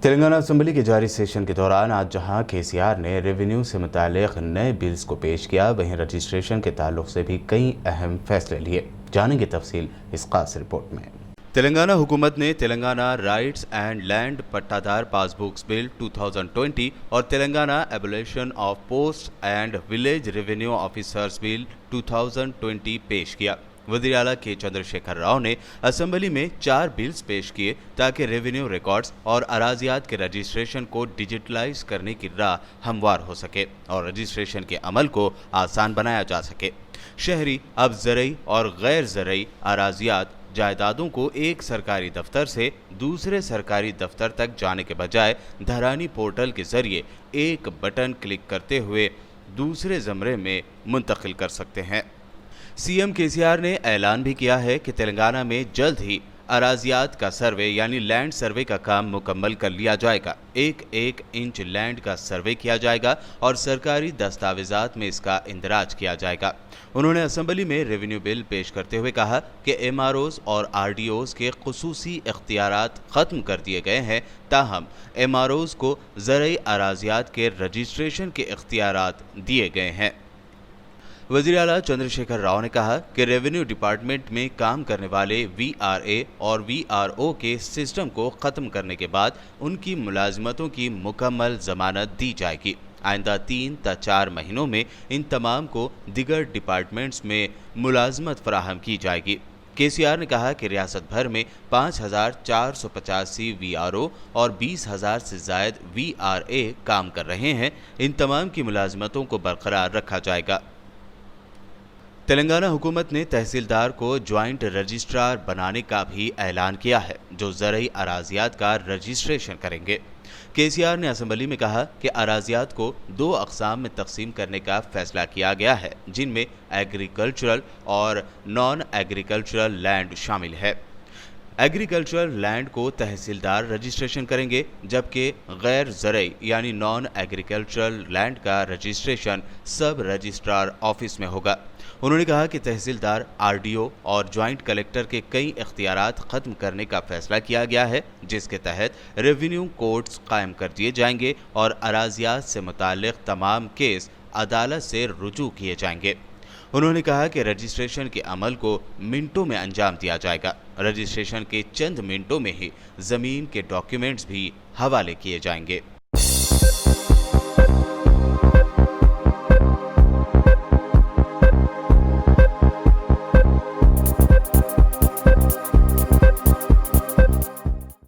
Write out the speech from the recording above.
Telangana assembly کے جاری session کے دوران آج جہاں KCR نے ریونیو سے متعلق نئے بلز کو پیش کیا، وہیں رجسٹریشن کے تعلق سے بھی کئی اہم فیصلے لیے۔ جانیں گے تفصیل اس خاص رپورٹ میں۔ تلنگانہ حکومت نے Telangana rights and land pattadar pass books bill 2020 اور Telangana abolition of post and village revenue officers bill 2020 پیش کیا۔ وزیر اعلیٰ کے چندر شیکھر راؤ نے اسمبلی میں 4 بلز پیش کیے تاکہ ریونیو ریکارڈز اور اراضیات کے رجسٹریشن کو ڈیجیٹلائز کرنے کی راہ ہموار ہو سکے اور رجسٹریشن کے عمل کو آسان بنایا جا سکے۔ شہری اب زرعی اور غیر زرعی اراضیات جائیدادوں کو ایک سرکاری دفتر سے دوسرے سرکاری دفتر تک جانے کے بجائے دھرانی پورٹل کے ذریعے ایک بٹن کلک کرتے ہوئے دوسرے زمرے میں منتقل کر سکتے ہیں۔ CM KCR نے اعلان بھی کیا ہے کہ تلنگانہ میں جلد ہی اراضیات کا سروے یعنی لینڈ سروے کا کام مکمل کر لیا جائے گا۔ ایک انچ لینڈ کا سروے کیا جائے گا اور سرکاری دستاویزات میں اس کا اندراج کیا جائے گا۔ انہوں نے اسمبلی میں ریونیو بل پیش کرتے ہوئے کہا کہ MROs اور RDOs کے خصوصی اختیارات ختم کر دیے گئے ہیں، تاہم MROs کو زرعی اراضیات کے رجسٹریشن کے اختیارات دیے گئے ہیں۔ وزیر اعلیٰ چندر شیکھر راؤ نے کہا کہ ریونیو ڈپارٹمنٹ میں کام کرنے والے VRA اور VRO کے سسٹم کو ختم کرنے کے بعد ان کی ملازمتوں کی مکمل ضمانت دی جائے گی۔ آئندہ 3 تا 4 مہینوں میں ان تمام کو دیگر ڈپارٹمنٹس میں ملازمت فراہم کی جائے گی۔ KCR نے کہا کہ ریاست بھر میں 5485 VRO اور 20,000 سے زائد VRA کام کر رہے ہیں۔ ان تمام کی ملازمتوں کو برقرار رکھا جائے گا۔ تلنگانہ حکومت نے تحصیلدار کو جوائنٹ رجسٹرار بنانے کا بھی اعلان کیا ہے، جو زرعی اراضیات کا رجسٹریشن کریں گے۔ KCR نے اسمبلی میں کہا کہ اراضیات کو 2 اقسام میں تقسیم کرنے کا فیصلہ کیا گیا ہے، جن میں ایگریکلچرل اور نان ایگریکلچرل لینڈ شامل ہے۔ ایگریکلچرل لینڈ کو تحصیلدار رجسٹریشن کریں گے، جبکہ غیر زرعی یعنی نان ایگریکلچرل لینڈ کا رجسٹریشن سب رجسٹرار آفس میں ہوگا۔ انہوں نے کہا کہ تحصیلدار، RDO اور جوائنٹ کلیکٹر کے کئی اختیارات ختم کرنے کا فیصلہ کیا گیا ہے، جس کے تحت ریونیو کورٹس قائم کر دیے جائیں گے اور اراضیات سے متعلق تمام کیس عدالت سے رجوع کیے جائیں گے۔ انہوں نے کہا کہ رجسٹریشن کے عمل کو منٹوں میں انجام دیا جائے گا۔ رجسٹریشن کے چند منٹوں میں ہی زمین کے ڈاکیومنٹس بھی حوالے کیے جائیں گے۔